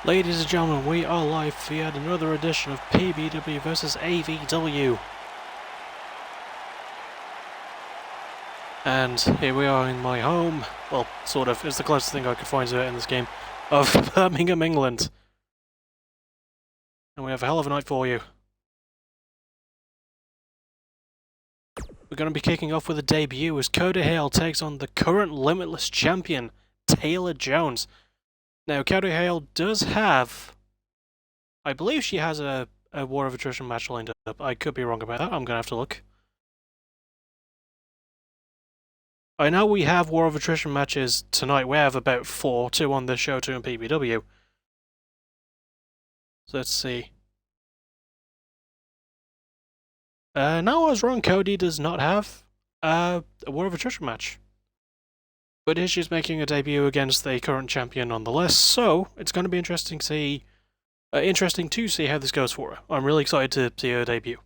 Ladies and gentlemen, we are live for yet another edition of PBW versus AVW. And here we are in my home, well, sort of, it's the closest thing I could find to it in this game, of Birmingham, England. And we have a hell of a night for you. We're going to be kicking off with a debut as Cody Hale takes on the current Limitless champion, Taylor Jones. Now, Cody Hale does have... I believe she has a War of Attrition match lined up. I could be wrong about that, I'm going to have to look. I know we have War of Attrition matches tonight. We have about 4, 2 on this show, 2 in PBW. So let's see. No, I was wrong. Cody does not have a War of Attrition match. But she's making a debut against the current champion nonetheless, so it's going to be interesting to see how this goes for her. I'm really excited to see her debut.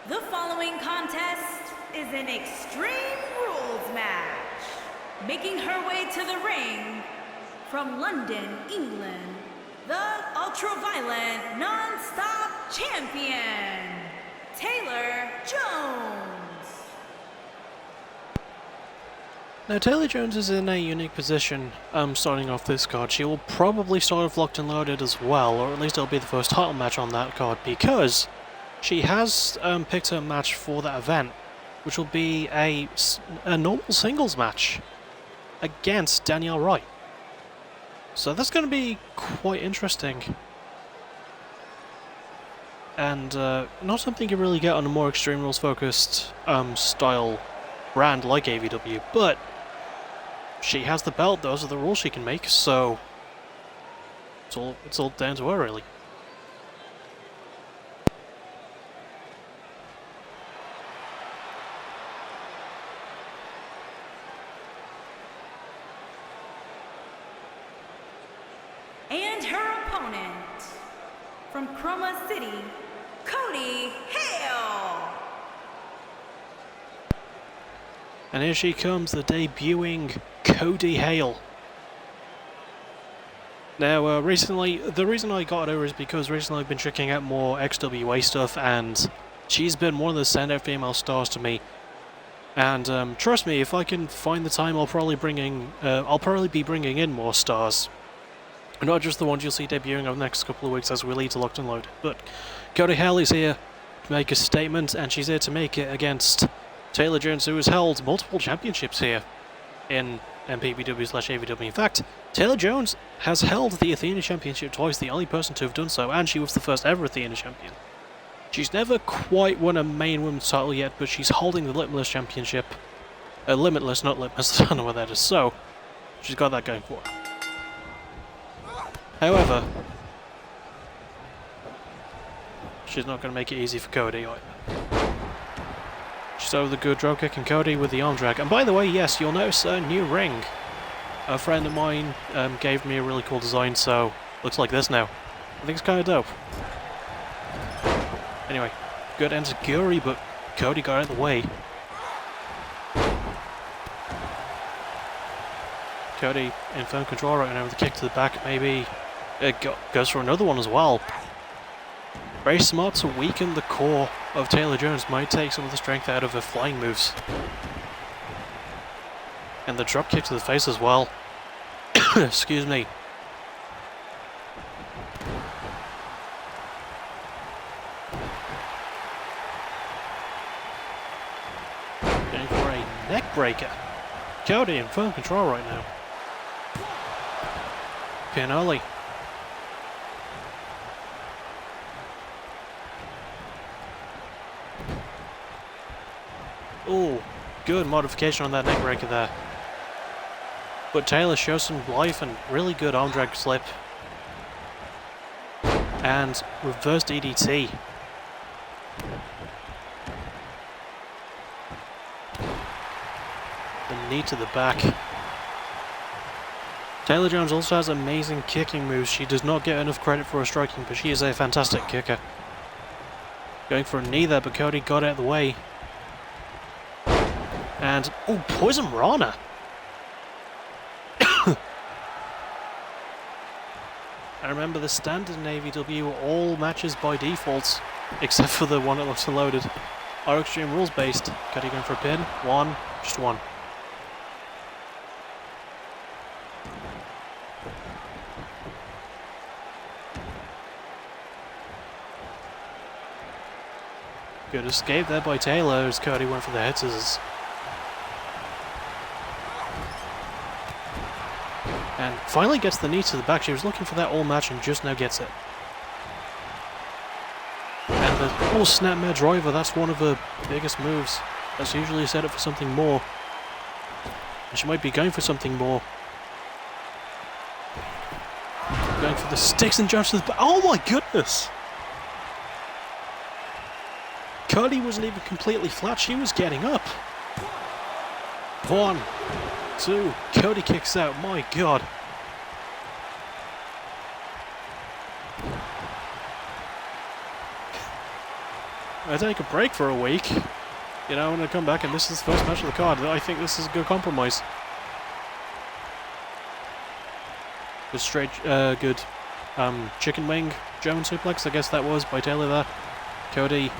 The following contest is an Extreme Rules match. Making her way to the ring from London, England, the ultra-violent non-stop champion, Taylor Jones. Now, Taylor Jones is in a unique position starting off this card. She will probably start off locked and loaded as well, or at least it'll be the first title match on that card, because she has picked her match for that event, which will be a normal singles match against Danielle Wright. So that's going to be quite interesting. And not something you really get on a more Extreme Rules focused style brand like AVW, but she has the belt, those are the rules she can make, so it's all down to her really. And her opponent, from Chroma City, Cody Hale. And here she comes, the debuting Cody Hale. Now, recently, the reason I got her is because recently I've been checking out more XWA stuff, and she's been one of the standout female stars to me. And trust me, if I can find the time, I'll probably be bringing in more stars. Not just the ones you'll see debuting over the next couple of weeks as we lead to Locked and Loaded, but Cody Hale is here to make a statement, and she's here to make it against Taylor Jones, who has held multiple championships here in PBW/AVW. In fact, Taylor Jones has held the Athena Championship twice, the only person to have done so, and she was the first ever Athena champion. She's never quite won a main women's title yet, but she's holding the Limitless Championship. Limitless, not Litmus, I don't know what that is, so she's got that going for her. However, she's not going to make it easy for Cody either. She's over the good drop kick and Cody with the arm drag. And by the way, yes, you'll notice a new ring. A friend of mine gave me a really cool design, so looks like this now. I think it's kind of dope. Anyway, good enziguri, but Cody got out of the way. Cody in firm control right now with a kick to the back, maybe. It goes for another one as well. Very smart to weaken the core of Taylor Jones, might take some of the strength out of her flying moves. And the drop kick to the face as well. Excuse me. Going for a neck breaker. Cody in firm control right now. Pin early. Oh, good modification on that neck breaker there. But Taylor shows some life and really good arm drag slip. And reverse DDT. The knee to the back. Taylor Jones also has amazing kicking moves. She does not get enough credit for her striking, but she is a fantastic kicker. Going for a knee there, but Cody got out of the way. And, oh, Poison Rana! I remember the standard in AVW, all matches by default, except for the one that looks unloaded, are Extreme Rules based. Cody going for a pin. One, just one. Good escape there by Taylor as Cody went for the head scissors. And finally gets the knee to the back. She was looking for that all match and just now gets it. And the snapmare driver, that's one of her biggest moves. That's usually set up for something more. And she might be going for something more. Going for the sticks and jumps to the back. Oh my goodness! Cody wasn't even completely flat, she was getting up. 1, 2, Cody kicks out, my god. I take a break for a week. You know, when I come back and this is the first match of the card, I think this is a good compromise. Good straight, good chicken wing German suplex, I guess that was, by Taylor there. Cody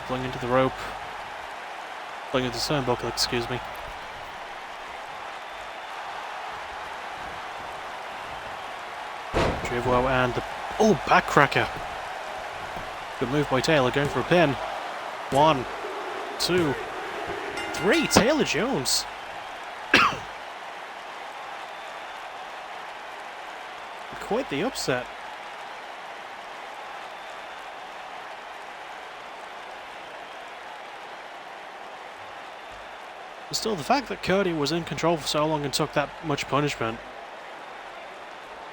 flung into the rope. Flung into the turnbuckle, excuse me. Trivo and the... oh, backcracker! Good move by Taylor, going for a pin. 1, 2, 3, Taylor Jones! Quite the upset. But still, the fact that Cody was in control for so long and took that much punishment.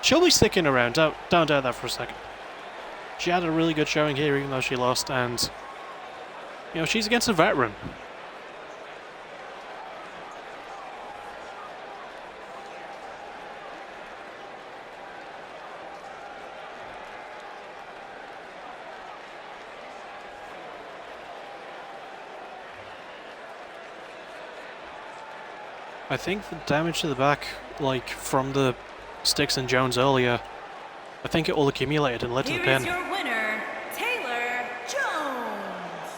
She'll be sticking around, don't doubt that for a second. She had a really good showing here even though she lost, and you know, she's against a veteran. I think the damage to the back, like from the sticks and Jones earlier, I think it all accumulated and led to the pin. Here is your winner, Taylor Jones.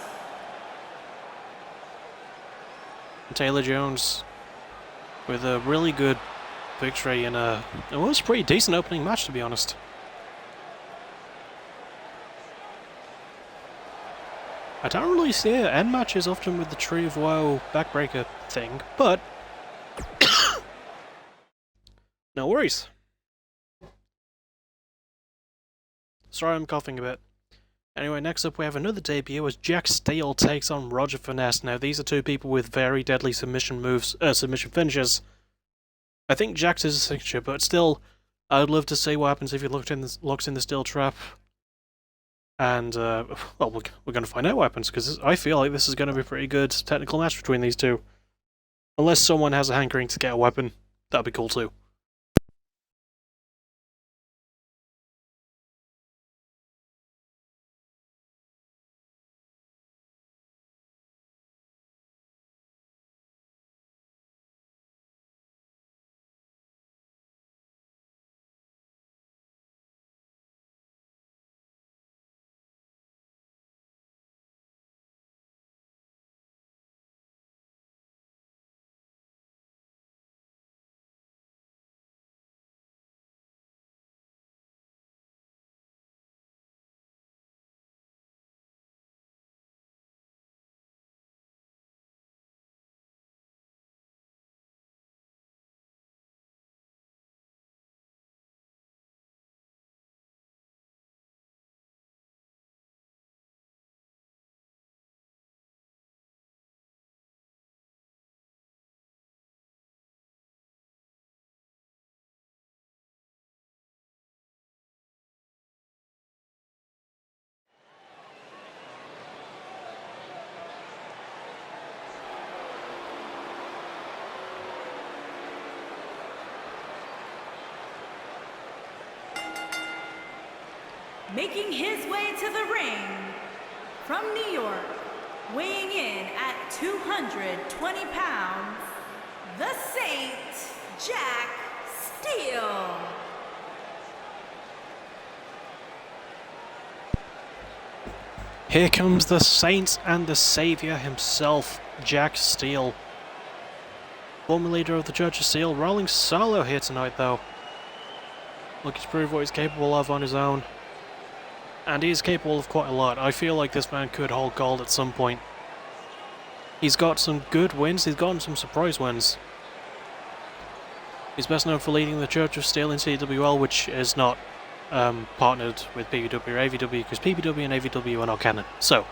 Taylor Jones with a really good victory in it was a pretty decent opening match, to be honest. I don't really see end matches often with the Tree of Woe backbreaker thing, but no worries. Sorry I'm coughing a bit. Anyway, next up we have another debut as Jack Steele takes on Roger Finesse. Now these are two people with very deadly submission moves, submission finishes. I think Jack's is a signature, but still, I'd love to see what happens if he locks in the steel trap. And, well, we're going to find out what happens, because I feel like this is going to be a pretty good technical match between these two. Unless someone has a hankering to get a weapon, that'd be cool too. Making his way to the ring from New York, weighing in at 220 pounds, the Saint, Jack Steele. Here comes the Saint and the Saviour himself, Jack Steele. Former leader of the Church of Steel, rolling solo here tonight though. Looking to prove what he's capable of on his own. And he is capable of quite a lot. I feel like this man could hold gold at some point. He's got some good wins, he's gotten some surprise wins. He's best known for leading the Church of Steel in CWL, which is not partnered with PBW or AVW, because PBW and AVW are not canon. So,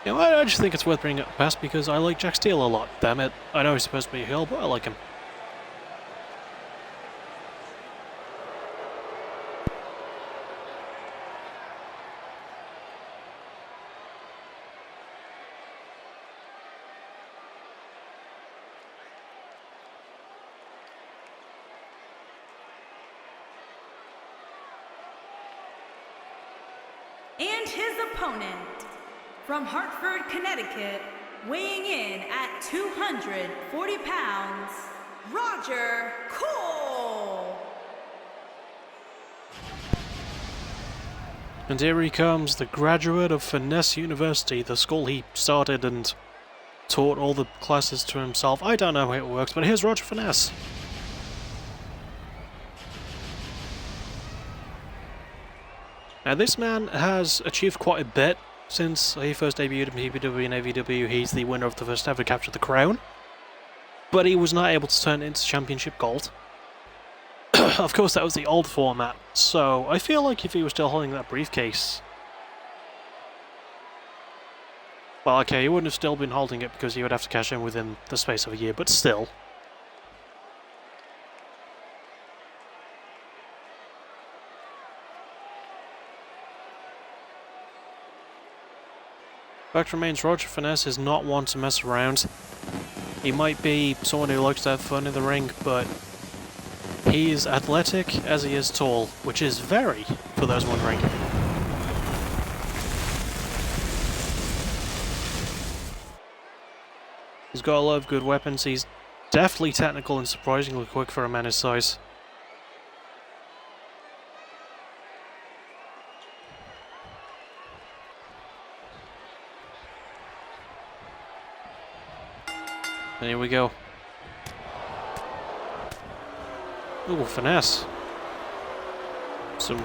you know, I just think it's worth bringing up past because I like Jack Steele a lot, damn it. I know he's supposed to be a heel, but I like him. And his opponent, from Hartford, Connecticut, weighing in at 240 pounds, Roger Cole. And here he comes, the graduate of Finesse University, the school he started and taught all the classes to himself. I don't know how it works, but here's Roger Finesse. Now this man has achieved quite a bit since he first debuted in PBW and AVW. He's the winner of the first ever Capture the Crown, but he was not able to turn it into Championship Gold. Of course that was the old format, so I feel like if he was still holding that briefcase... Well, okay, he wouldn't have still been holding it because he would have to cash in within the space of a year, but still. Fact remains, Roger Finesse is not one to mess around. He might be someone who likes to have fun in the ring, but he is athletic as he is tall, which is very, for those wondering. He's got a lot of good weapons, he's definitely technical and surprisingly quick for a man his size. And here we go. Ooh, finesse. Some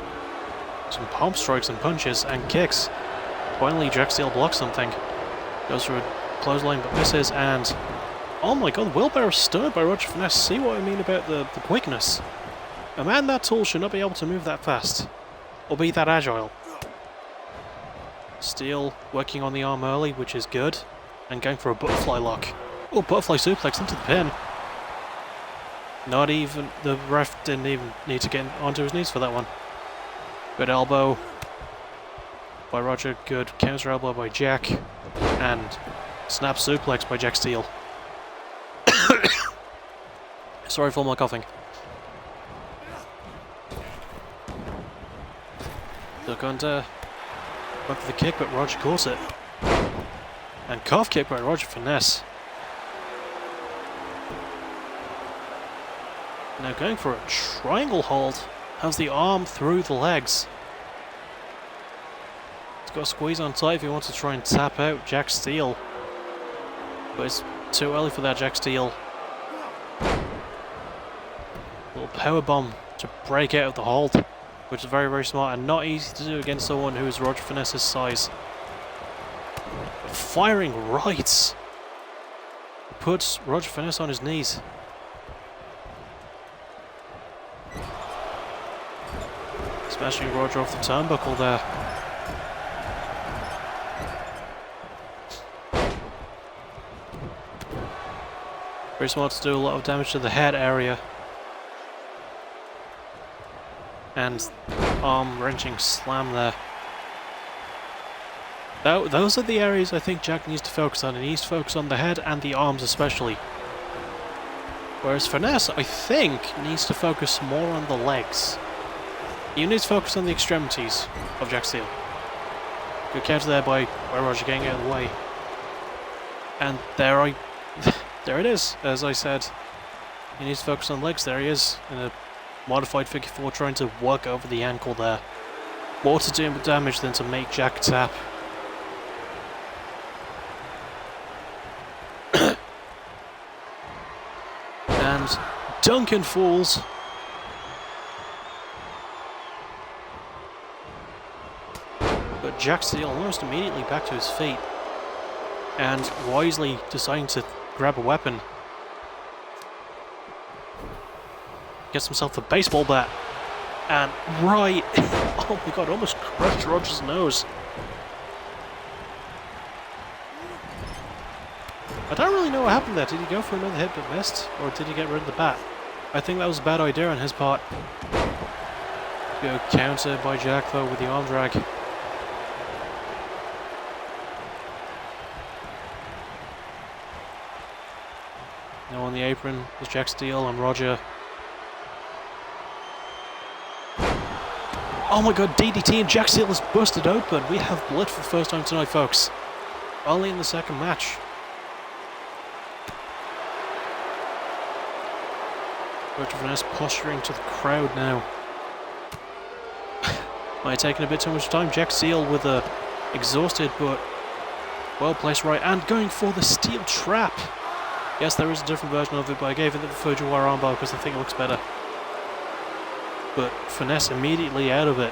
palm strikes and punches and kicks. Finally, Jack Steele blocks something. Goes for a clothesline but misses, and... Oh my god, wheelbarrow stunned by Roger Finesse. See what I mean about the quickness? A man that tall should not be able to move that fast. Or be that agile. Steele working on the arm early, which is good. And going for a butterfly lock. Oh, butterfly suplex into the pin. Not even... The ref didn't even need to get onto his knees for that one. Good elbow. by Roger, good counter elbow by Jack, and snap suplex by Jack Steele. Sorry for my coughing. Look under, went for the kick, but Roger caught it. And calf kick by Roger Finesse. Now going for a triangle hold, has the arm through the legs. He's got to squeeze on tight if he wants to try and tap out Jack Steele. But it's too early for that Jack Steele. Little power bomb to break out of the hold, which is very, very smart and not easy to do against someone who is Roger Finesse's size. Firing rights puts Roger Finesse on his knees. Smashing Roger off the turnbuckle there. Very smart to do a lot of damage to the head area. And arm wrenching slam there. Those are the areas I think Jack needs to focus on. He needs to focus on the head and the arms especially. Whereas Finesse, I think, needs to focus more on the legs. You need to focus on the extremities of Jack Steele. Good counter there by Roger getting out of the way. And there it is, as I said. He needs to focus on legs. There he is, in a modified figure 4, trying to work over the ankle there. More to do damage than to make Jack tap. And Duncan falls. But Jack Steele almost immediately back to his feet. And wisely deciding to grab a weapon. Gets himself a baseball bat. And right, oh my god, almost crushed Roger's nose. I don't really know what happened there. Did he go for another hit but missed? Or did he get rid of the bat? I think that was a bad idea on his part. Good counter by Jack though with the arm drag. Now on the apron is Jack Steele and Roger. Oh my god, DDT and Jack Steele is busted open. We have blood for the first time tonight, folks. Only in the second match. Roger Finesse posturing to the crowd now. Might have taken a bit too much time. Jack Steele with a exhausted but well placed right and going for the steel trap. Yes, there is a different version of it, but I gave it the Fujiwara armbar because I think it looks better. But Finesse immediately out of it.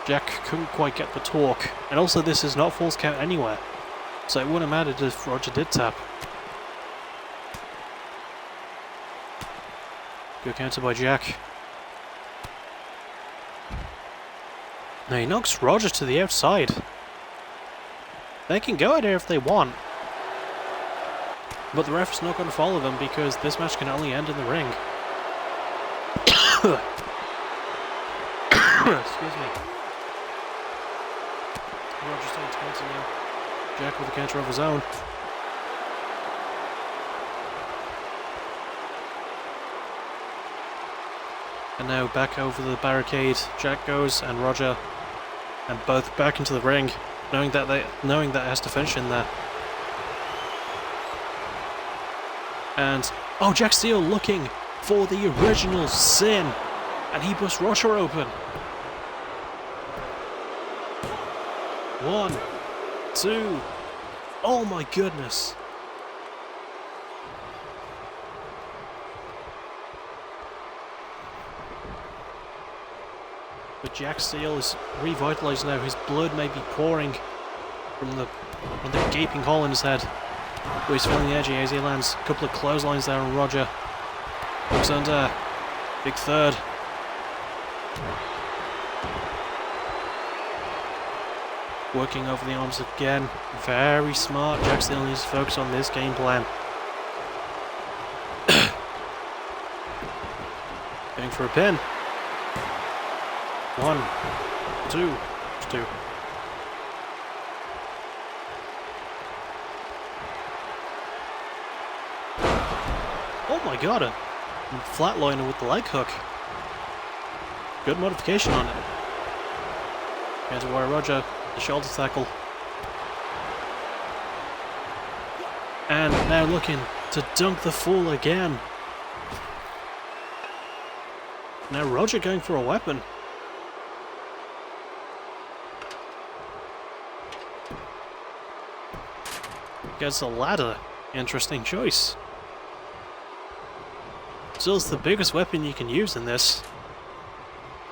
Jack couldn't quite get the torque. And also this is not false count anywhere. So it wouldn't have mattered if Roger did tap. Good counter by Jack. Now he knocks Roger to the outside. They can go out there if they want. But the ref's not going to follow them because this match can only end in the ring. Excuse me. Roger's starting to continue. Jack with a counter of his own. And now back over the barricade. Jack goes and Roger, and both back into the ring, knowing that it has to finish in there. And oh, Jack Steele looking for the original sin, and he busts Roger open. 1, 2. Oh my goodness. But Jack Steele is revitalized now. His blood may be pouring from the gaping hole in his head. But he's feeling edgy as he lands a couple of clotheslines there on Roger. Looks under. Big third. Working over the arms again. Very smart. Jack Steele needs to focus on this game plan. Going for a pin. 1, 2, 2. my god, a flatliner with the leg hook. Good modification on it. Here's Warrior Roger, the shoulder tackle. And now looking to dunk the fool again. Now Roger going for a weapon. Gets a ladder. Interesting choice. Still's the biggest weapon you can use in this.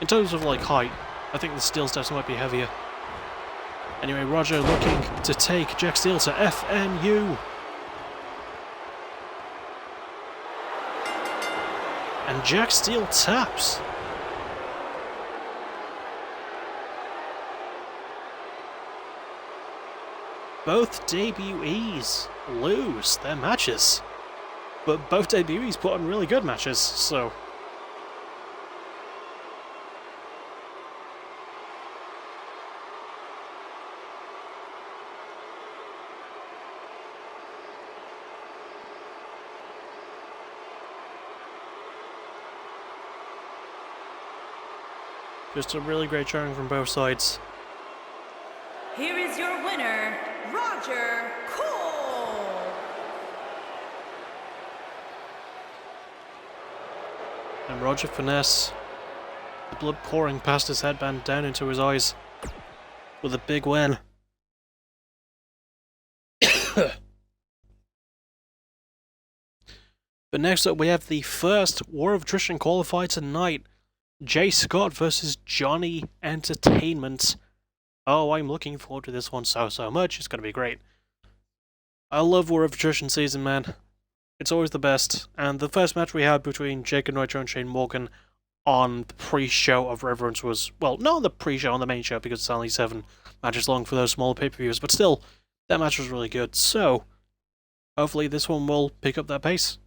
In terms of like height, I think the steel steps might be heavier. Anyway, Roger looking to take Jack Steele to FNU. And Jack Steele taps. Both debutees lose their matches. But both debutees put on really good matches, so... just a really great showing from both sides. Here is your winner, Roger Cole. And Roger Finesse, the blood pouring past his headband down into his eyes, with a big win. But next up we have the first War of Attrition qualifier tonight. Jay Scott versus Johnny Entertainment. Oh, I'm looking forward to this one so much. It's going to be great. I love War of Attrition season, man. It's always the best. And the first match we had between Jake and Nitro and Shane Morgan on the pre-show of Reverence was... well, not on the pre-show, on the main show, because it's only 7 matches long for those smaller pay-per-views. But still, that match was really good. So, hopefully this one will pick up that pace.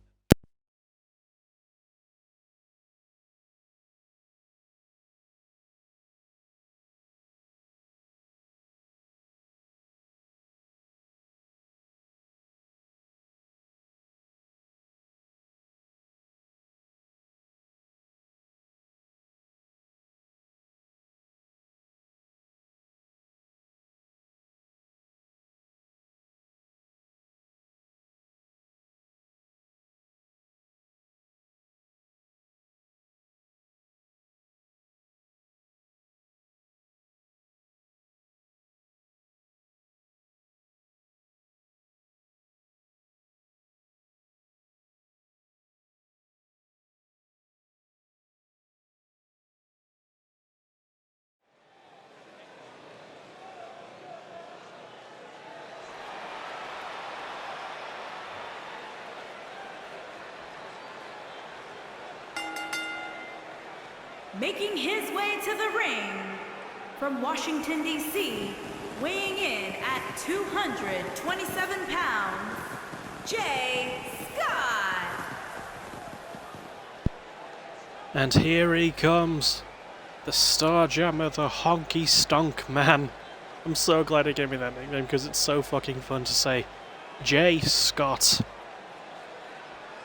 Making his way to the ring from Washington, D.C., weighing in at 227 pounds, Jay Scott. And here he comes, the Star Jammer, the Honky Stonk Man. I'm so glad he gave me that nickname because it's so fucking fun to say. Jay Scott.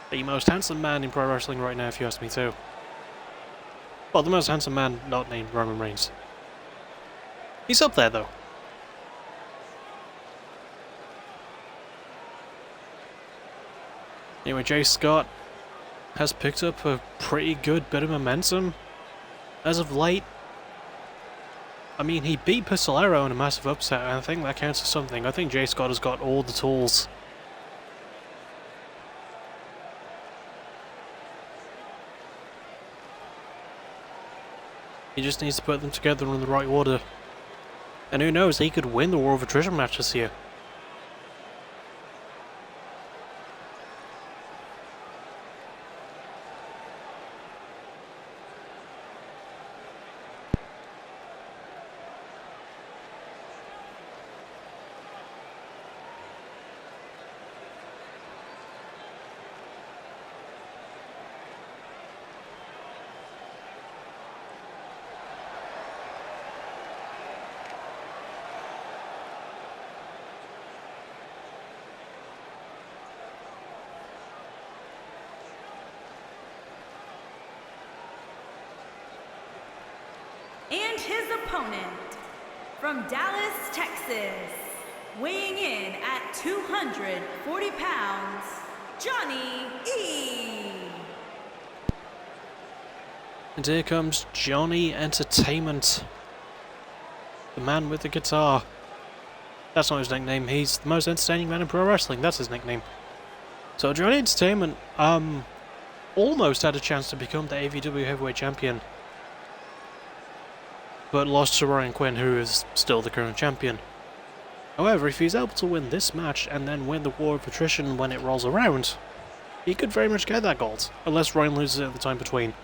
The most handsome man in pro wrestling right now, if you ask me too. Well, the most handsome man not named Roman Reigns. He's up there, though. Anyway, Jay Scott has picked up a pretty good bit of momentum as of late. I mean, he beat Pistolero in a massive upset, and I think that counts for something. I think Jay Scott has got all the tools. He just needs to put them together in the right order. And who knows, he could win the War of Attrition match this year. And his opponent, from Dallas, Texas, weighing in at 240 pounds, Johnny E. And here comes Johnny Entertainment. The man with the guitar. That's not his nickname, he's the most entertaining man in pro wrestling, that's his nickname. So Johnny Entertainment, almost had a chance to become the AVW Heavyweight Champion. But lost to Ryan Quinn, who is still the current champion. However, if he's able to win this match and then win the War of Attrition when it rolls around, he could very much get that gold, unless Ryan loses it at the time between.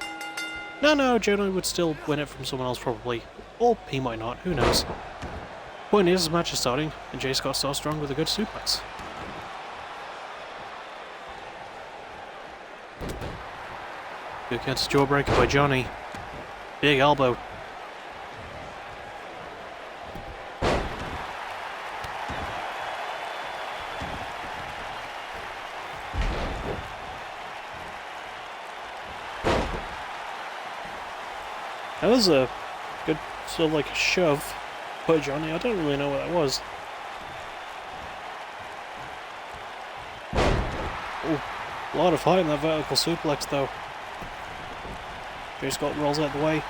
No, Johnny would still win it from someone else probably, or he might not, who knows. Point is, this match is starting, and Jay Scott starts strong with a good suplex. Good counter jawbreaker by Johnny. Big elbow. That was a good sort of like a shove by Johnny. I don't really know what that was. Oh, a lot of height in that vertical suplex though. Jay Scott rolls out the way.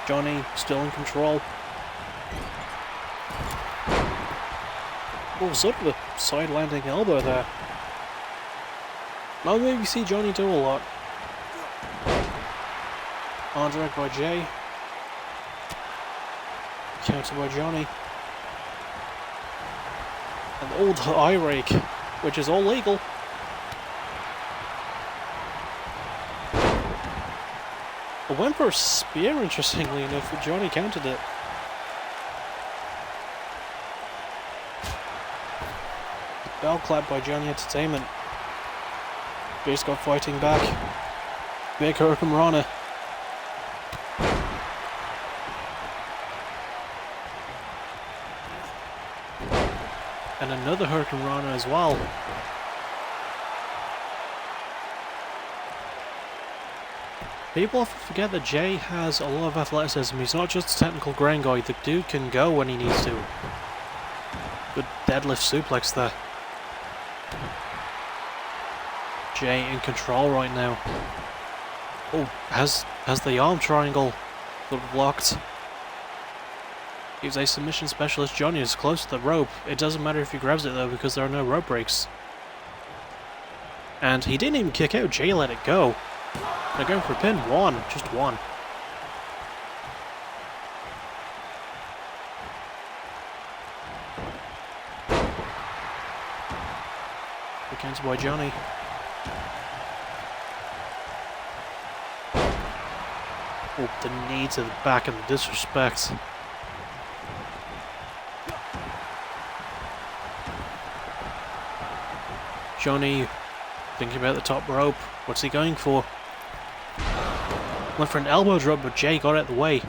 Johnny still in control. Oh, sort of a side landing elbow there. Now maybe see Johnny do a lot. Arm drag by Jay. Counter by Johnny. An old eye rake, which is all legal. It went for a spear, interestingly enough, but Johnny countered it. Bell clap by Johnny Entertainment. Jay Scott fighting back. Big Hurricane Rana. And another Hurricane Rana as well. People often forget that Jay has a lot of athleticism. He's not just a technical grain guy. The dude can go when he needs to. Good deadlift suplex there. Jay in control right now. Oh, has the arm triangle sort of blocked. He's a submission specialist. Johnny is close to the rope. It doesn't matter if he grabs it though because there are no rope breaks. And he didn't even kick out. Jay let it go. They're going for a pin. One. Just one. Good counter by Johnny. Oh, the knee to the back and the disrespect. Johnny thinking about the top rope. What's he going for? Went for an elbow drop, but Jay got out of the way.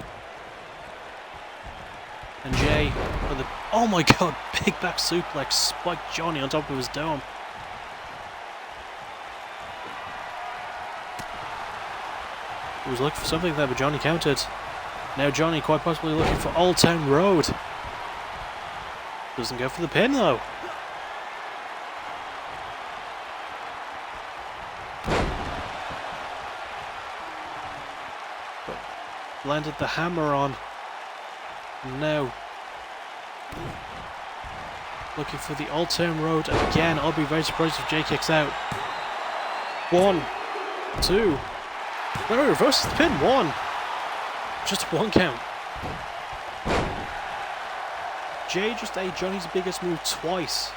And Jay, with the, oh my god, big back suplex, spiked Johnny on top of his dome. He was looking for something there, but Johnny countered. Now Johnny quite possibly looking for Old Town Road. Doesn't go for the pin though. Landed the hammer on. Now looking for the Old Town Road again. I'll be very surprised if Jay kicks out. 1, 2. No, reverses the pin. 1. Just one count. Jay just ate Johnny's biggest move twice,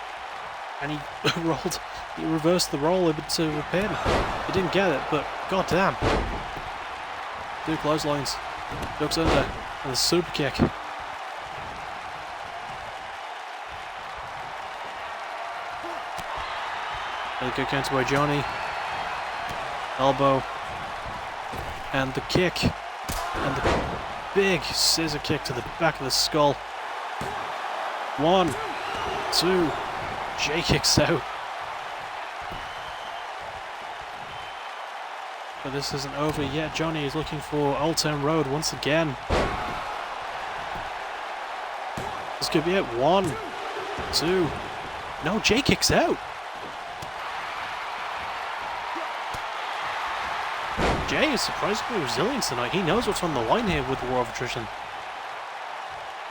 and he rolled. He reversed the roll into the pin. He didn't get it, but goddamn. 2 clotheslines. Ducks under, and a super kick. Really good counter by Johnny. Elbow. And the kick. And the big scissor kick to the back of the skull. 1, 2. Jay kicks out. But this isn't over yet. Johnny is looking for Old Town Road once again. This could be it. 1, 2. No, Jay kicks out. Jay is surprisingly resilient tonight. He knows what's on the line here with the War of Attrition.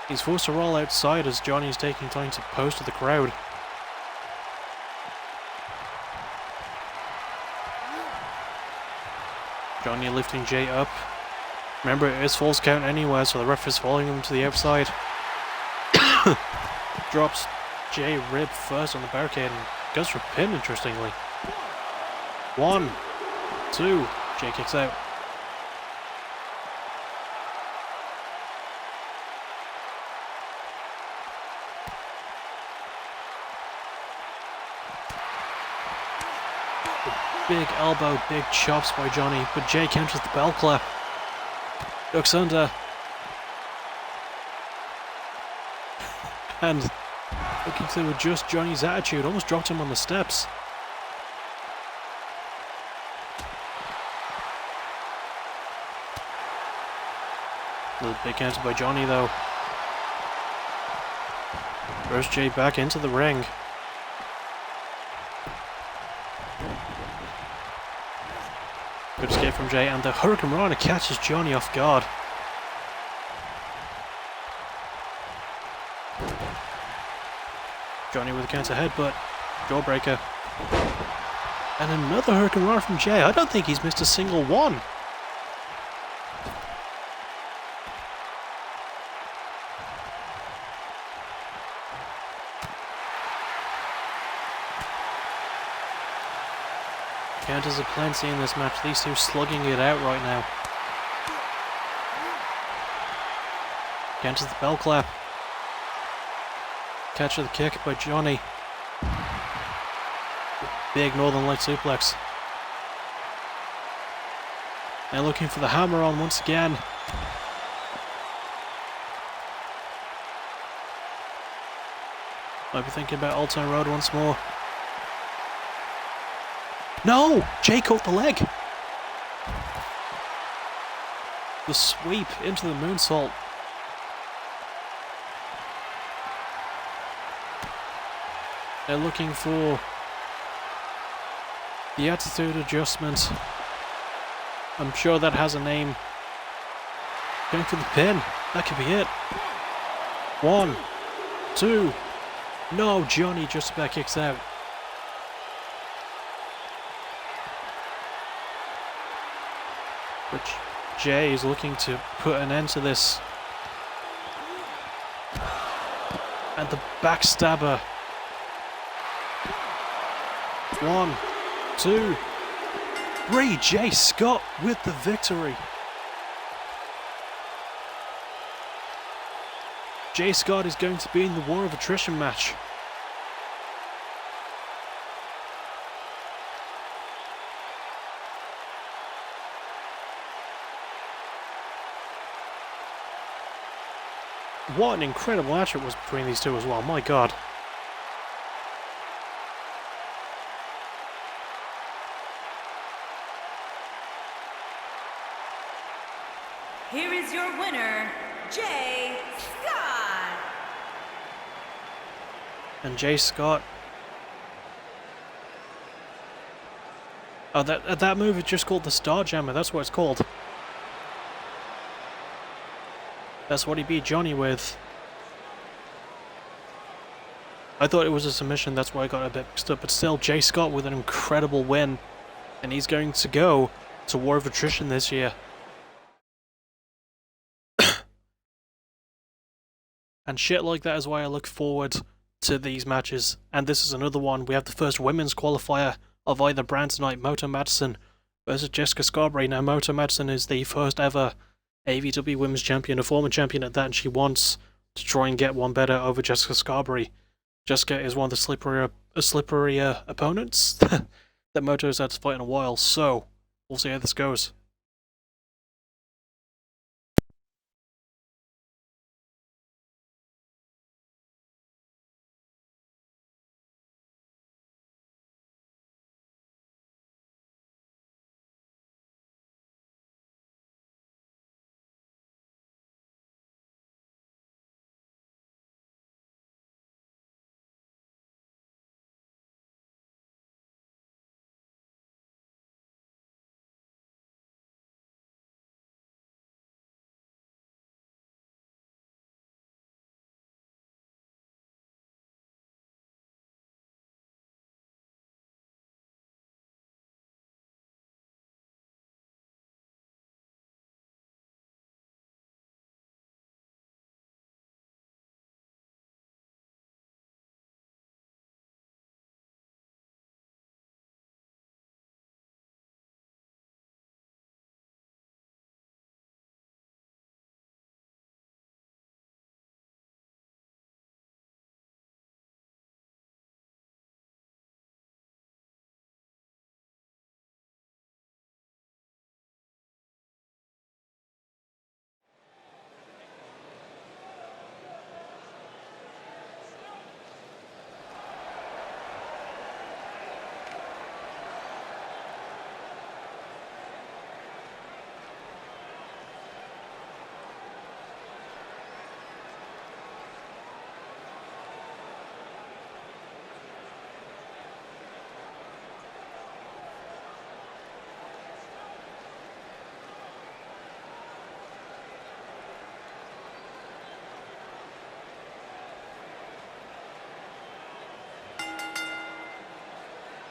He's forced to roll outside as Johnny is taking time to pose to the crowd. Johnny lifting Jay up. Remember, it is false count anywhere, so the ref is following him to the outside. Drops Jay rib first on the barricade and goes for a pin, interestingly. 1, 2. Jay kicks out. Big elbow, big chops by Johnny, but Jay counters the bell clap. Ducks under. And looking to adjust Johnny's attitude, almost dropped him on the steps. Another big counter by Johnny though. Throws Jay back into the ring. Good escape from Jay, and the Hurricane Rana catches Johnny off guard. Johnny with a counter headbutt, jawbreaker. And another Hurricane Rana from Jay. I don't think he's missed a single one. Counters are plenty in this match. These two slugging it out right now. Counters the bell clap. Catch of the kick by Johnny. Big Northern Light suplex. Now looking for the hammer on once again. Might be thinking about Old Town Road once more. No! Jay caught the leg! The sweep into the moonsault. They're looking for the attitude adjustment. I'm sure that has a name. Going for the pin. That could be it. 1, 2. No, Johnny just about kicks out. But Jay is looking to put an end to this. And the backstabber. 1, 2, 3. Jay Scott with the victory. Jay Scott is going to be in the War of Attrition match. What an incredible match it was between these two as well, my god. Here is your winner, Jay Scott. And Jay Scott. Oh, that move is just called the Star Jammer, that's what it's called. That's what he beat Johnny with. I thought it was a submission, that's why I got a bit mixed up, but still, Jay Scott with an incredible win. And he's going to go to War of Attrition this year. And shit like that is why I look forward to these matches. And this is another one. We have the first women's qualifier of either brand tonight, Moto Madsen versus Jessica Scarborough. Now, Moto Madsen is the first ever AVW Women's Champion, a former champion at that, and she wants to try and get one better over Jessica Scarborough. Jessica is one of the slipperier opponents that Moto's had to fight in a while, so we'll see how this goes.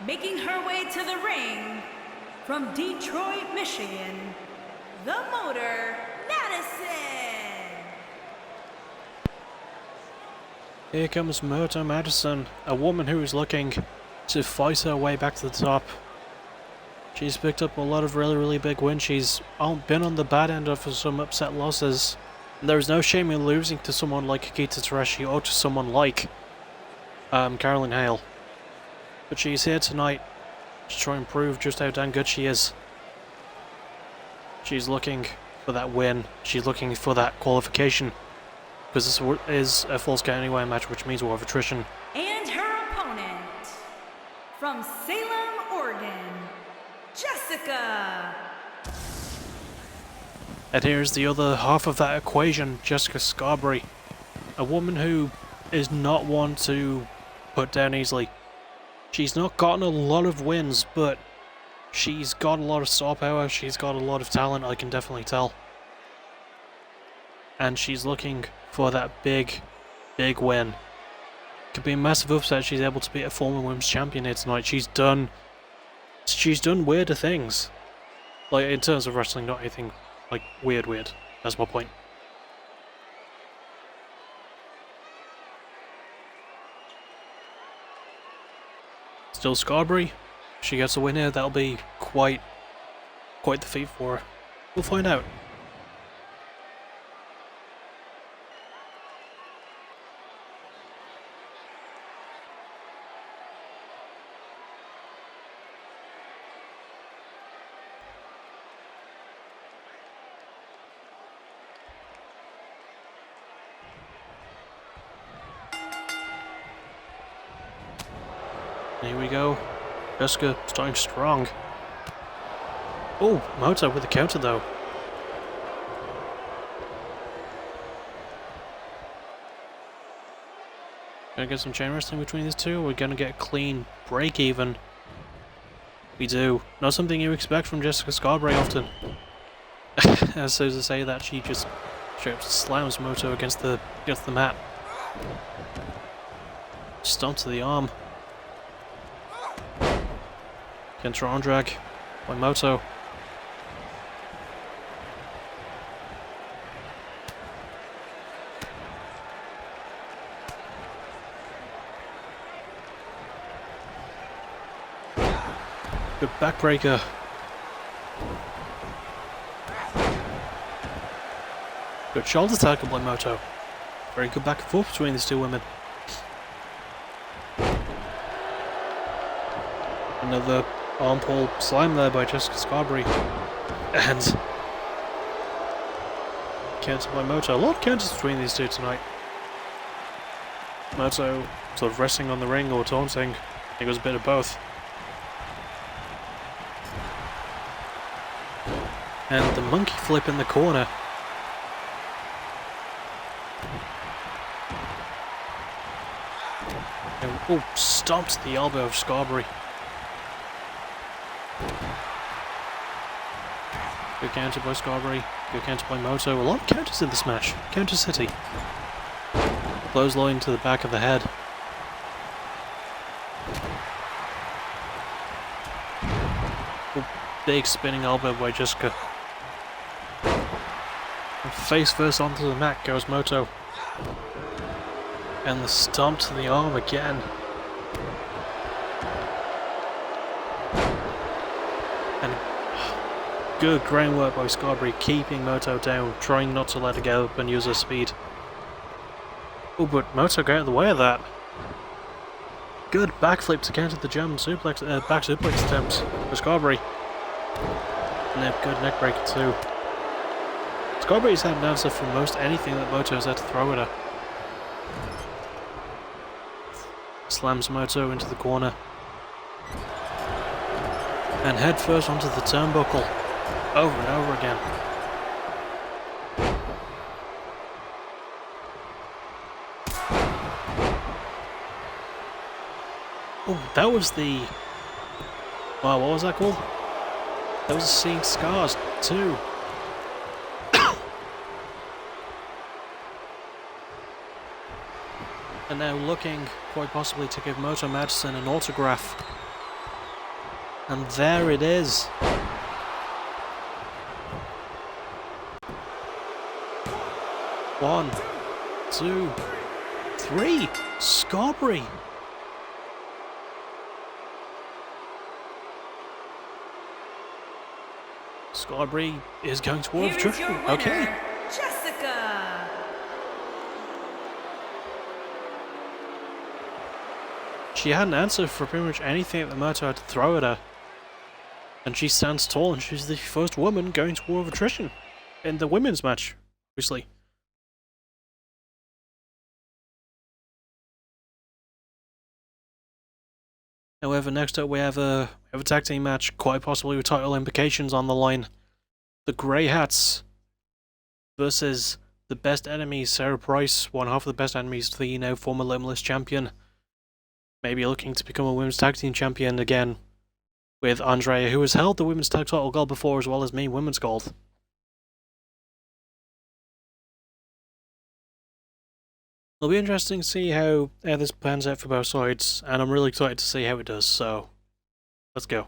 Making her way to the ring from Detroit, Michigan, the Motor Madison. Here comes Moto Madison, a woman who is looking to fight her way back to the top. She's picked up a lot of really big wins. She's been on the bad end of some upset losses. And there is no shame in losing to someone like Akita Tereshi or to someone like Carolyn Hale. But she's here tonight to try and prove just how damn good she is. She's looking for that win. She's looking for that qualification. Because this is a full scale anyway match, which means we'll have attrition. And her opponent, from Salem, Oregon, Jessica. And here's the other half of that equation, Jessica Scarberry. A woman who is not one to put down easily. She's not gotten a lot of wins, but she's got a lot of star power, she's got a lot of talent, I can definitely tell. And she's looking for that big win. Could be a massive upset. She's able to beat a former women's champion here tonight. She's done weirder things. Like, in terms of wrestling, not anything like weird. That's my point. Still Scarberry. If she gets a win here, that'll be quite the feat for her. We'll find out. Here we go. Jessica starting strong. Oh, Moto with the counter though. Gonna get some chain wrestling between these two. We're gonna get a clean break even. We do. Not something you expect from Jessica Scarberry often. As soon as I say that, she just straight up slams Moto against the mat. Stomp to the arm. Against her arm drag by Moto. Good backbreaker. Good shoulder tackle by Moto. Very good back and forth between these two women. Another arm pull slam there by Jessica Scarberry. And counter by Moto. A lot of counters between these two tonight. Moto sort of resting on the ring or taunting. I think it was a bit of both. And the monkey flip in the corner. And, oh, stomped the elbow of Scarberry. Good counter by Scarberry. Good counter by Moto. A lot of counters in this match. Counter City. Clothesline to the back of the head. Oh, big spinning elbow by Jessica. And face first onto the mat goes Moto. And the stomp to the arm again. And good groundwork by Scarberry, keeping Moto down, trying not to let her get up and use her speed. Oh, but Moto got out of the way of that. Good backflip to counter the German suplex, back suplex attempts for Scarberry. And a good neck breaker too. Scarberry's had an answer for most anything that Moto has had to throw at her. Slams Moto into the corner. And head first onto the turnbuckle. Over and over again. Oh, that was the... Wow, what was that called? That was Seeing Scars too. And now looking quite possibly to give Moto Madison an autograph And there it is. One, two, three. Scarberry. Scarberry is going to War of Here is Attrition. your winner, Okay. Jessica. She had an answer for pretty much anything that Murto had to throw at her. And she stands tall, and she's the first woman going to War of Attrition in the women's match, obviously. However, next up we have a tag team match, quite possibly with title implications on the line. The Grey Hats versus the best enemies, Sarah Price, one half of the best enemies to the now former Limitless champion. Maybe looking to become a women's tag team champion again, with Andrea, who has held the women's tag title gold before as well as main women's gold. It'll be interesting to see how this pans out for both sides, and I'm really excited to see how it does, so let's go.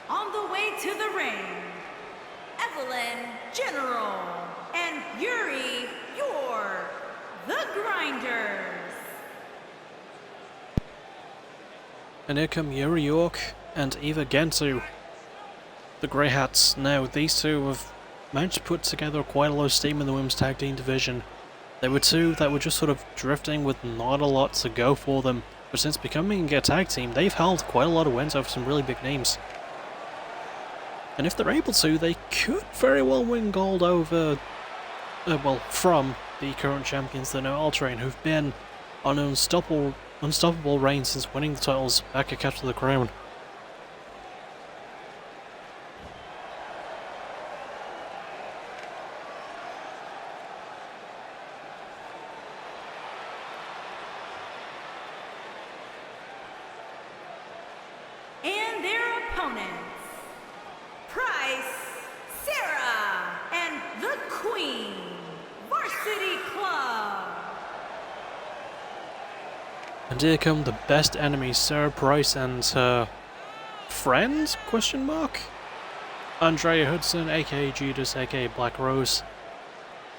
On the way to the ring, Evelyn General and Yuri Yor, the Grinders. And here come Yuri York and Eva Gentsu, the Grey Hats. Now, these two have managed to put together quite a lot of steam in the women's tag team division. They were two that were just sort of drifting with not a lot to go for them, but since becoming a tag team, they've held quite a lot of wins over some really big names. And if they're able to, they could very well win gold over, from the current champions, the Now All Train, who've been on an unstoppable reign since winning the titles back at Capture the Crown. And their opponents, Price, Sarah, and the Queen, Varsity Club. And here come the best enemies, Sarah Price and her friend? Question mark? Andrea Hudson, aka Judas, aka Black Rose.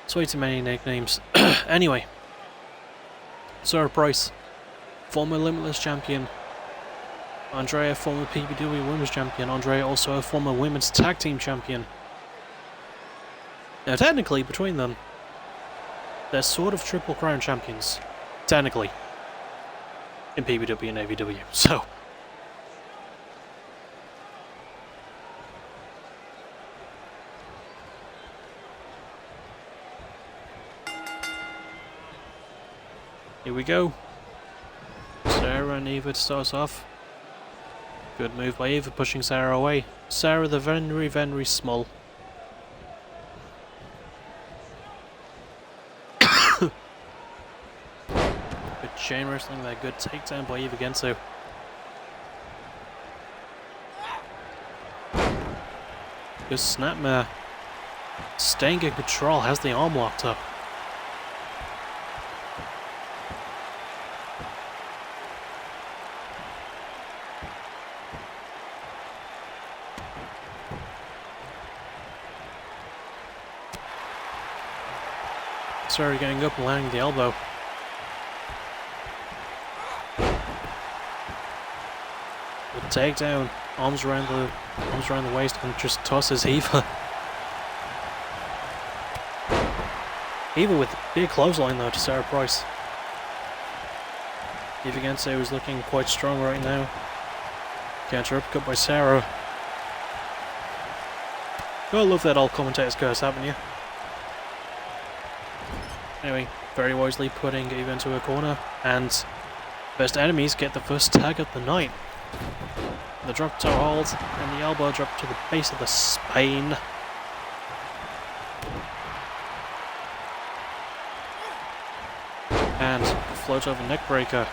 It's way too many nicknames. Anyway, Sarah Price, former Limitless champion. Andrea, former PBW Women's Champion. Andrea, also a former Women's Tag Team Champion. Now, technically, between them, they're sort of Triple Crown champions. Technically. in PBW and AVW. So here we go. Sarah and Eva to start us off. Good move by Eva, pushing Sarah away. Sarah the very small. Good chain wrestling there, good takedown by Eva Genso. Good snapmare. Staying in control, has the arm locked up. Sarah getting up and landing the elbow. Good takedown, arms around the waist, and just tosses Eva. Eva with a big clothesline though to Sarah Price. Eva Genso is looking quite strong right now. Counter uppercut by Sarah. Gotta love that old commentator's curse, haven't you? Anyway, very wisely putting Eva into a corner, and best enemies get the first tag of the night. The drop toe hold and the elbow drop to the base of the spine. And float over neck breaker.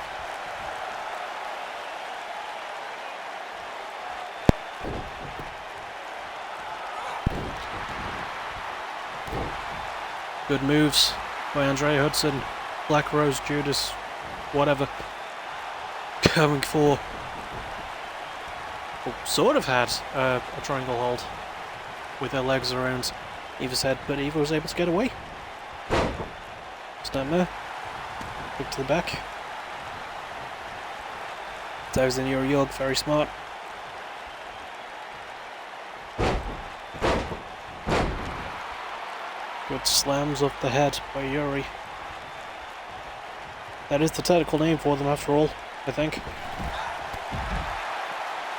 Good moves by Andrea Hudson, Black Rose, Judas, whatever. Going for, well, sort of had a triangle hold with her legs around Eva's head, but Eva was able to get away. Stand there, look to the back. Dives in your York, very smart. Good slams off the head by Yuri. That is the technical name for them after all, I think.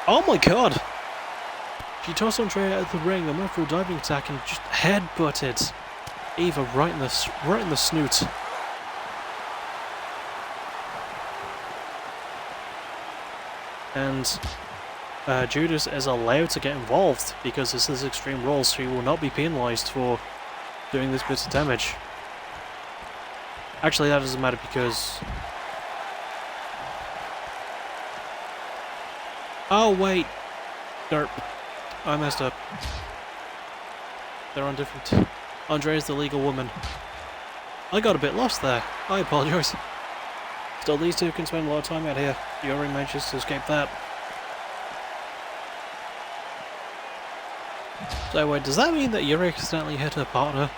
Oh my god! She tossed Andrea out of the ring and went for a diving attack and just headbutted Eva right in the snoot. And Judas is allowed to get involved because this is Extreme Rules, so he will not be penalised for doing this bit of damage. Actually, that doesn't matter because... Oh, wait! Derp. I messed up. They're on different... Andrea's the legal woman. I got a bit lost there. I apologise. Still, these two can spend a lot of time out here. Yuri manages to escape that. So wait, does that mean that Yuri accidentally hit her partner?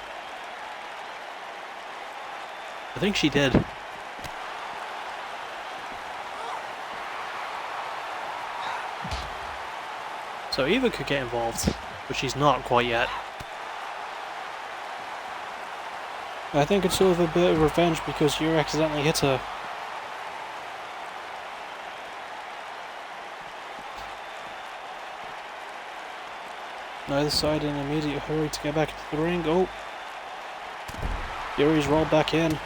I think she did. So Eva could get involved, but she's not quite yet. I think it's sort of a bit of revenge because Yuri accidentally hit her. Neither side in an immediate hurry to get back into the ring. Oh! Yuri's rolled back in.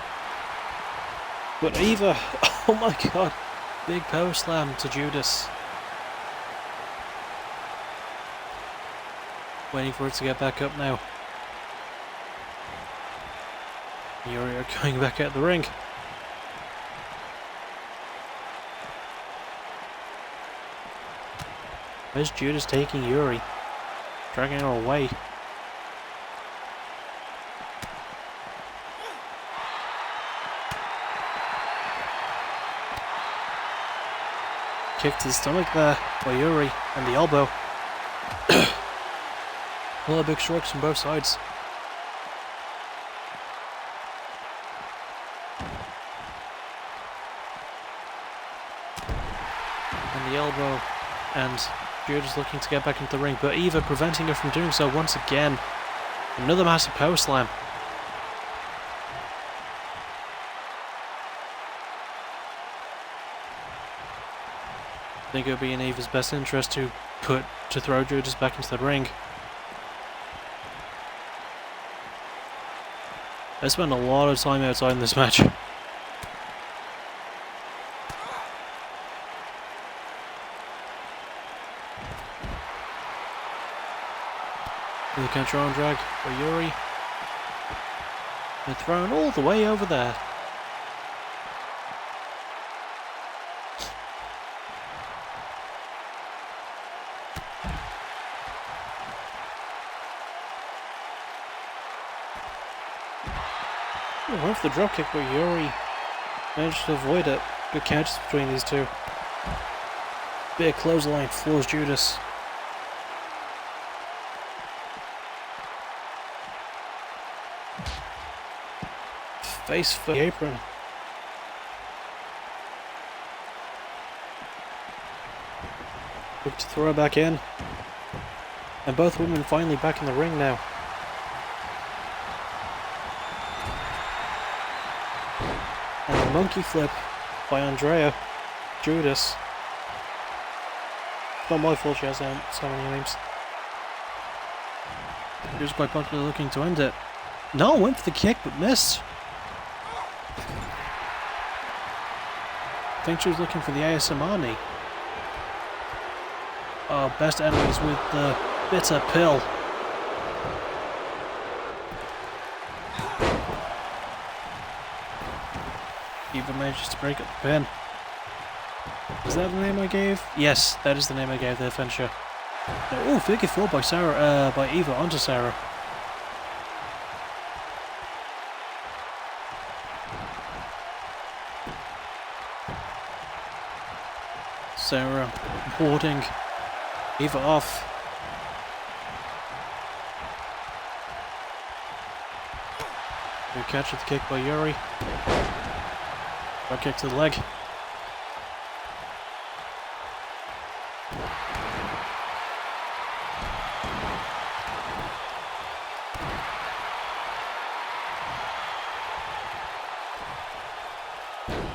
But Eva, oh my god, big power slam to Judas. Waiting for it to get back up now. Yuri are going back out the ring. Where's Judas taking Yuri? Dragging her away. Kick to the stomach there by Yuri, and the elbow. A lot of big strokes from both sides. And the elbow, and Judas looking to get back into the ring, but Eva preventing her from doing so once again. Another massive power slam. I think it would be in Eva's best interest to throw Judas back into the ring. I spent a lot of time outside in this match. The counter on drag by Yuri. And thrown all the way over there. Went for the dropkick, but Yuri managed to avoid it. Good counters between these two. Bit of clothesline floors Judas. Face for the apron. Look to throw her back in. And both women finally back in the ring now. And a monkey flip by Andrea Judas. It's not my fault she has so many names. She was quite possibly looking to end it. No, went for the kick but missed. I think she was looking for the ASMR knee. Oh, best enemies with the bitter pill. Eva manages to break up the pin. Is that the name I gave? Yes, that is the name I gave the finisher. Oh, figure four by Sarah, by Eva onto Sarah. Sarah warding Eva off. Good catch with the kick by Yuri. Right kick to the leg.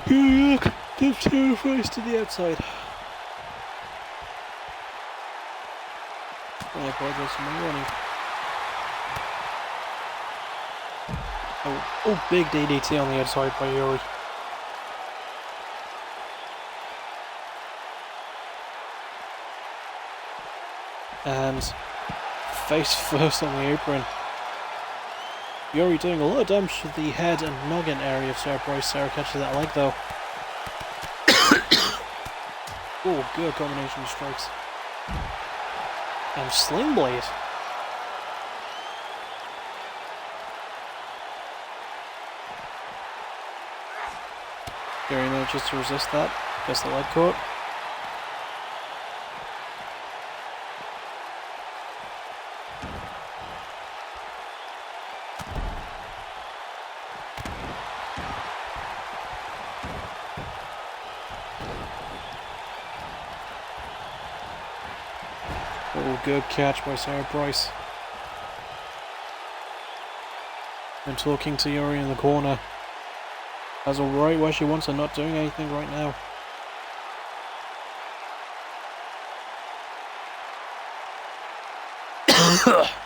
Yuck! Div 2 face to the outside. I apologize for my warning. Oh, big DDT on the outside by Yuri. And face first on the apron. Yuri doing a lot of damage to the head and noggin area of Sarah Price. Sarah catches that leg though. Oh, good combination of strikes. And Sling Blade. Yuri manages to resist that. Gets the leg caught. Oh, good catch by Sarah Price. And talking to Yuri in the corner. That's alright where she wants her, not doing anything right now.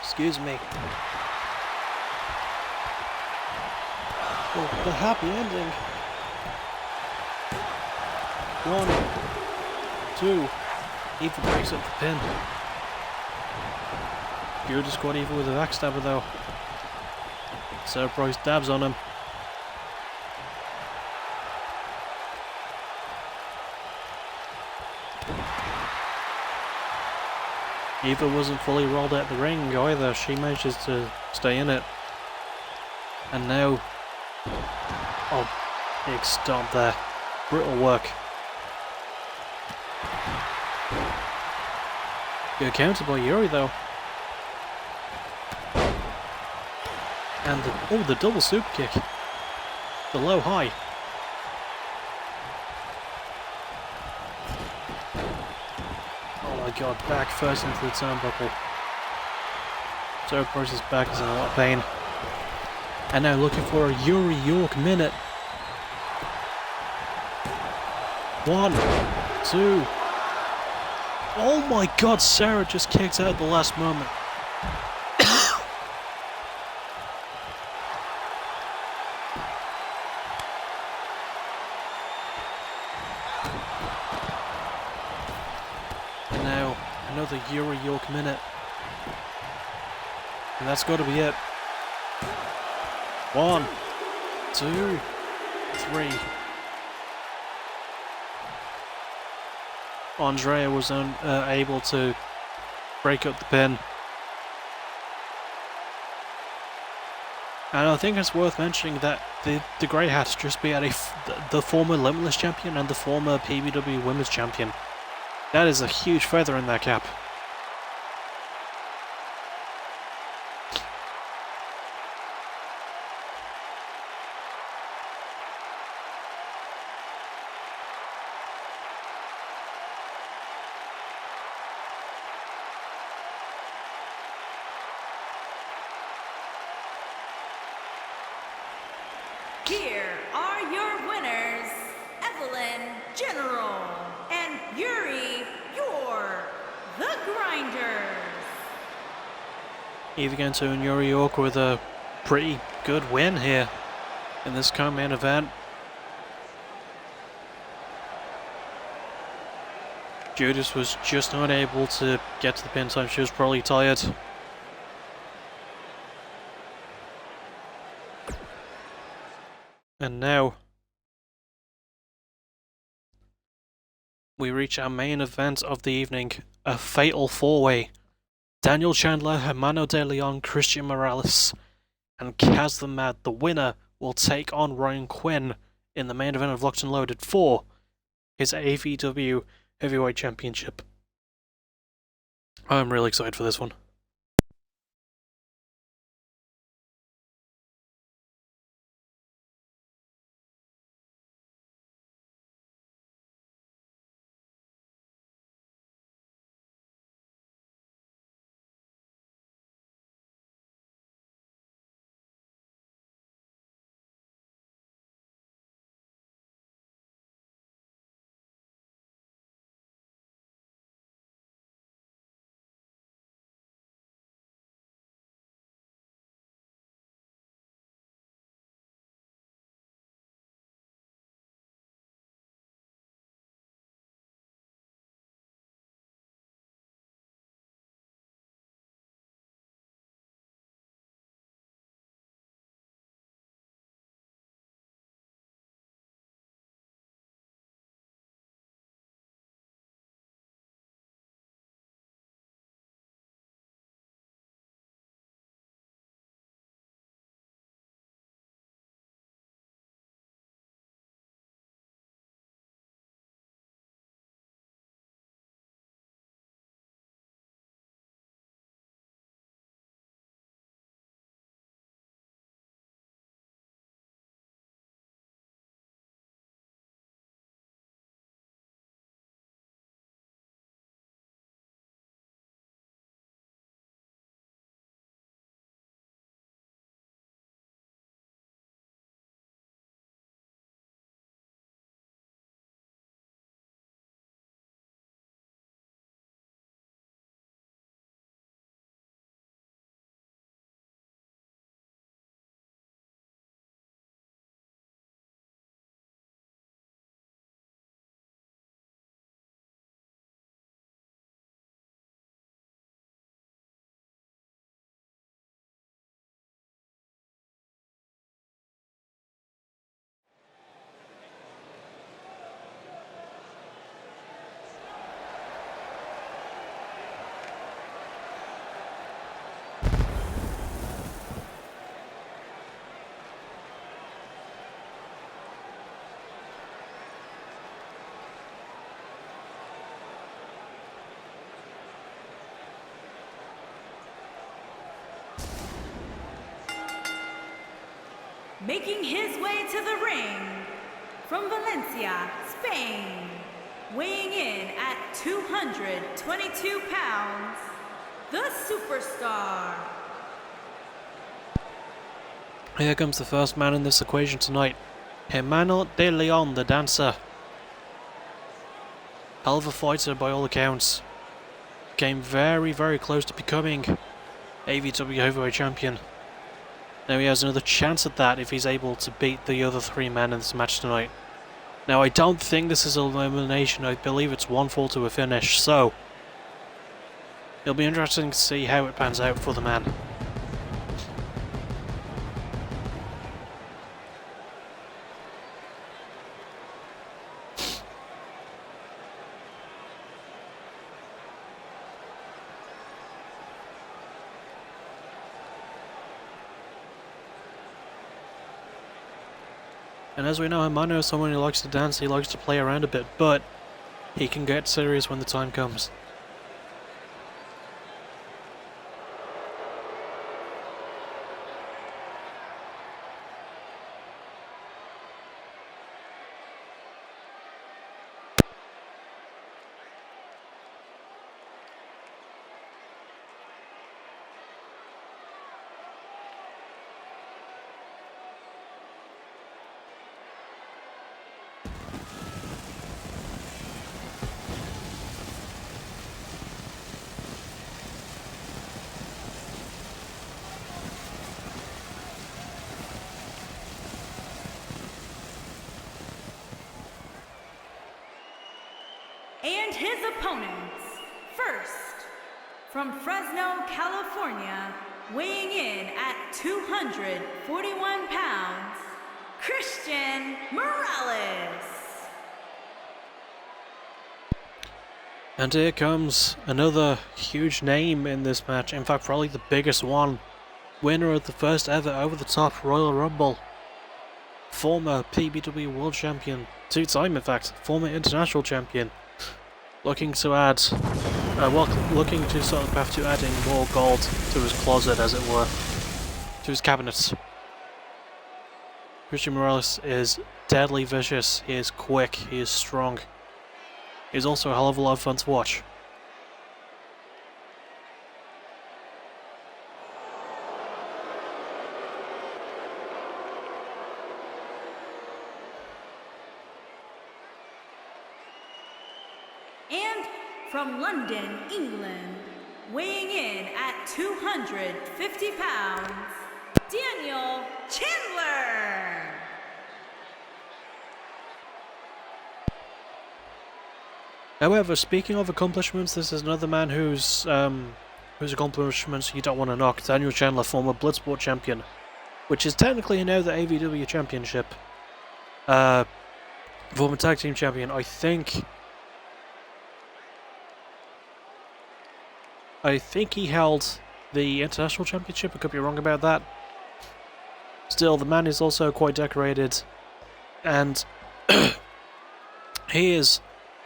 Excuse me. Oh, the happy ending. 1, 2. Eva breaks up the pin. Judas caught Eva with a backstabber though. Sarah Price dabs on him. Eva wasn't fully rolled out the ring either. She manages to stay in it. And now... oh, big stomp there. Brutal work. Good counter by Yuri though. And the double super kick. The low high. Oh my god, back first into the turnbuckle. Sarah Price's back is in a lot of pain. And now looking for a Yuri York minute. 1, 2, Oh my god, Sarah just kicked out at the last moment. And now, another Yuri York minute. And that's got to be it. 1, 2, 3. Andrea was able to break up the pin. And I think it's worth mentioning that the Grey Hats just beat the former Limitless Champion and the former PBW Women's Champion. That is a huge feather in their cap. Here are your winners, Evelyn General and Yuri York, the Grinders. Either going to Yuri York with a pretty good win here in this co-main event. Judas was just not able to get to the pin time. She was probably tired. And now we reach our main event of the evening, a fatal four-way. Daniel Chandler, Hermano De Leon, Christian Morales, and Kaz the Mad, the winner, will take on Ryan Quinn in the main event of Locked and Loaded for his AVW Heavyweight Championship. I'm really excited for this one. Making his way to the ring from Valencia, Spain, weighing in at 222 pounds, the superstar. Here comes the first man in this equation tonight, Hermano De Leon, the dancer. Hell of a fighter by all accounts. came very, very close to becoming AVW Heavyweight Champion. Now he has another chance at that if he's able to beat the other 3 men in this match tonight. Now I don't think this is an elimination, I believe it's 1 fall to a finish, so it'll be interesting to see how it pans out for the man. And as we know him, I know someone who likes to dance, he likes to play around a bit, but he can get serious when the time comes. And his opponents, first, from Fresno, California, weighing in at 241 pounds, Christian Morales. And here comes another huge name in this match, in fact probably the biggest one. Winner of the first ever over-the-top Royal Rumble. Former PBW World Champion, 2-time in fact, former International Champion. Looking to add, looking to sort of have to add in more gold to his closet, as it were, to his cabinets. Christian Morales is deadly vicious, he is quick, he is strong. He's also a hell of a lot of fun to watch. And from London, England, weighing in at 250 pounds, Daniel Chandler. However, speaking of accomplishments, this is another man whose accomplishments you don't want to knock. Daniel Chandler, former Bloodsport champion, which is technically now the AVW championship. Former tag team champion. I think he held the international championship. I could be wrong about that. Still, the man is also quite decorated, and he is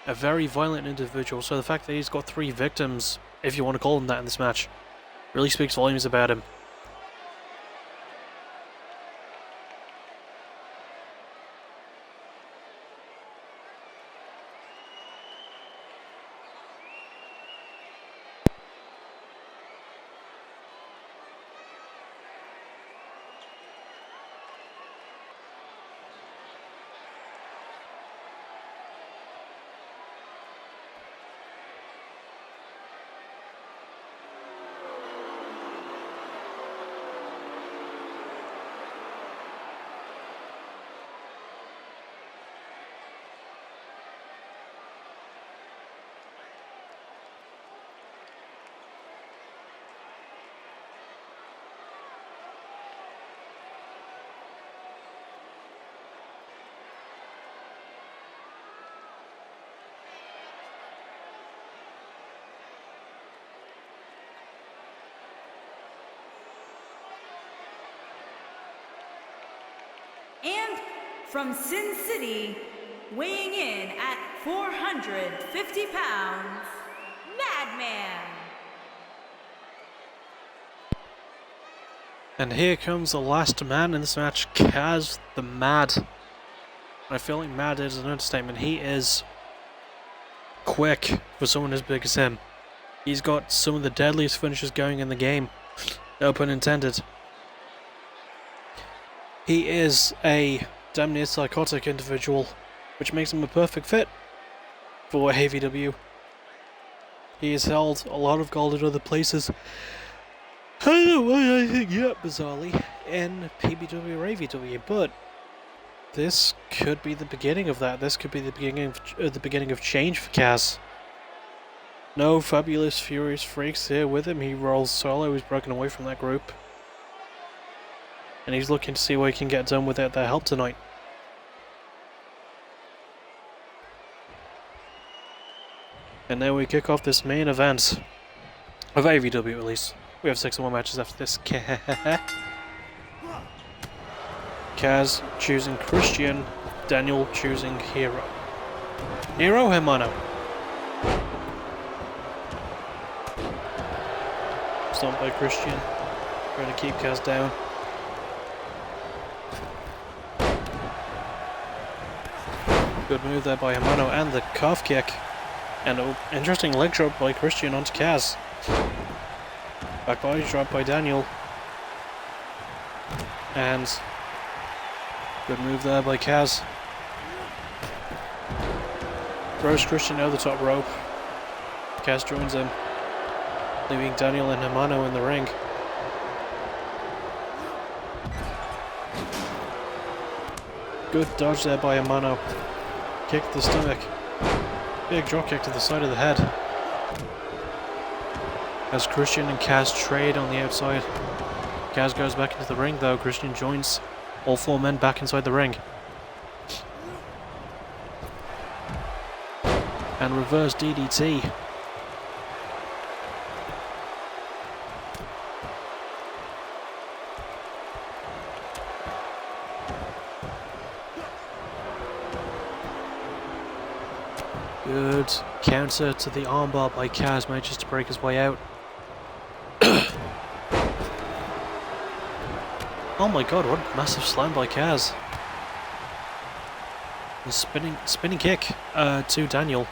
a very violent individual, so the fact that he's got 3 victims, if you want to call them that in this match, really speaks volumes about him. And from Sin City, weighing in at 450 pounds, Madman. And here comes the last man in this match, Kaz the Mad. I feel like mad is an understatement. He is quick for someone as big as him. He's got some of the deadliest finishes going in the game. No pun intended. He is a damn near psychotic individual, which makes him a perfect fit for AVW. He has held a lot of gold in other places. I don't know why I think yet, bizarrely, in PBW or AVW, but this could be the beginning of that. This could be the beginning of change for Kaz. No fabulous Furious Freaks here with him. He rolls solo. He's broken away from that group. And he's looking to see what he can get done without their help tonight. And now we kick off this main event. Of AVW at least. We have 6 more matches after this. Kaz choosing Christian. Daniel choosing Hero. Hero, Hermano. Stomped by Christian. Trying to keep Kaz down. Good move there by Hermano, and the calf kick. And an interesting leg drop by Christian onto Kaz. Back body drop by Daniel. And good move there by Kaz. Throws Christian over the top rope. Kaz joins him, leaving Daniel and Hermano in the ring. Good dodge there by Hermano. Kick to the stomach. Big drop kick to the side of the head. As Christian and Kaz trade on the outside. Kaz goes back into the ring though. Christian joins all 4 men back inside the ring. And reverse DDT. Good counter to the armbar by Kaz, manages to break his way out. Oh my god, what a massive slam by Kaz. The spinning kick to Daniel.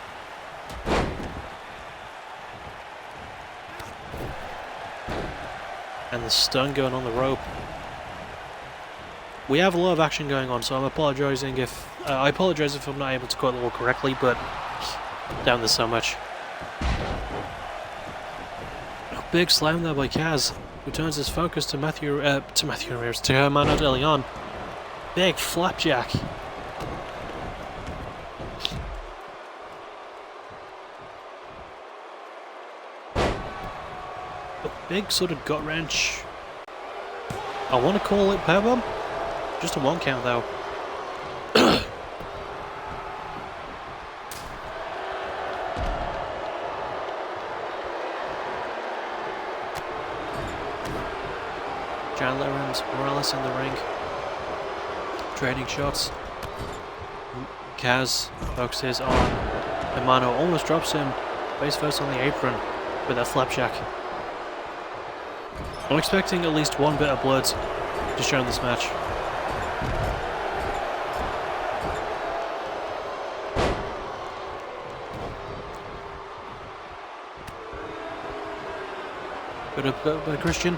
And the stun going on the rope. We have a lot of action going on, so I'm apologising if I apologise if I'm not able to call it all correctly, but down there so much. A big slam there by Kaz, who turns his focus to to Hermano de Leon. Big flapjack. A big sort of gut wrench. I want to call it powerbomb. Just a 1 count though. Chandler and Morales in the ring. Trading shots. Kaz focuses on Hermano, almost drops him face first on the apron with that flapjack. I'm expecting at least 1 bit of blood to show in this match. Good up by Christian.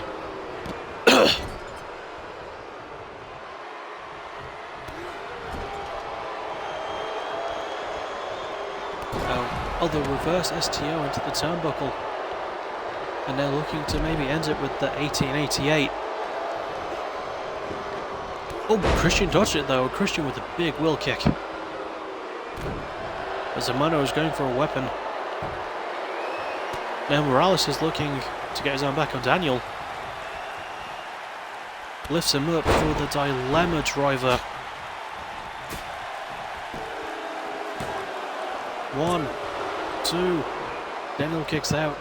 Oh, the reverse STO into the turnbuckle. And they're looking to maybe end it with the 1888. Oh, Christian dodged it though. Christian with a big wheel kick. As Hermano is going for a weapon. Now Morales is looking to get his arm back on Daniel. Lifts him up for the dilemma driver. 1, 2. Daniel kicks out.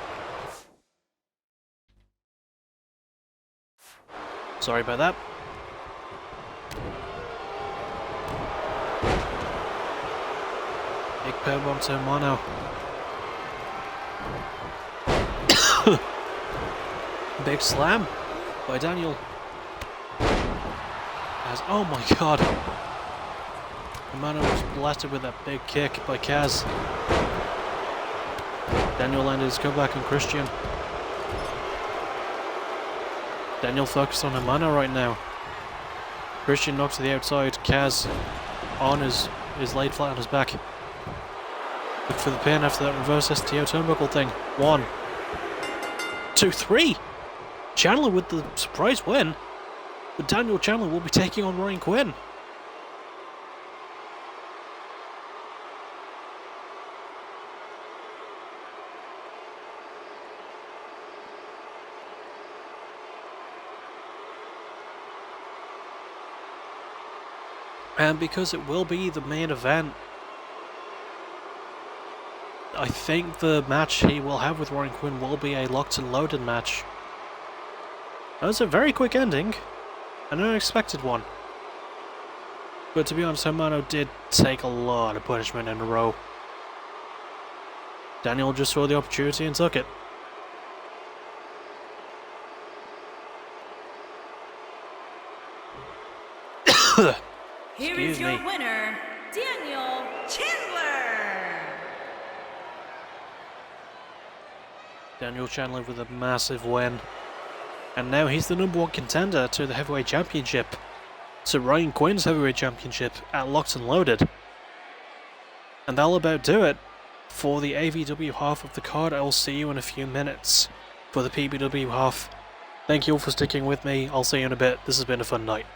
Sorry about that. Big powerbomb to Hermano. Big slam by Daniel. Oh my god. Hermano was blasted with that big kick by Kaz. Daniel landed his comeback on Christian. Daniel focused on Hermano right now. Christian knocked to the outside. Kaz on is laid flat on his back. Look for the pin after that reverse STO turnbuckle thing. 1, 2, 3. Chandler with the surprise win. But Daniel Chandler will be taking on Ryan Quinn. And because it will be the main event, I think the match he will have with Ryan Quinn will be a locked and loaded match. That was a very quick ending, an unexpected one. But to be honest, Hermano did take a lot of punishment in a row. Daniel just saw the opportunity and took it. Here is your winner, Daniel Chandler. Daniel Chandler with a massive win. And now he's the #1 contender to the Heavyweight Championship. So Ryan Quinn's Heavyweight Championship at Locked and Loaded. And that'll about do it for the AVW half of the card. I'll see you in a few minutes for the PBW half. Thank you all for sticking with me. I'll see you in a bit. This has been a fun night.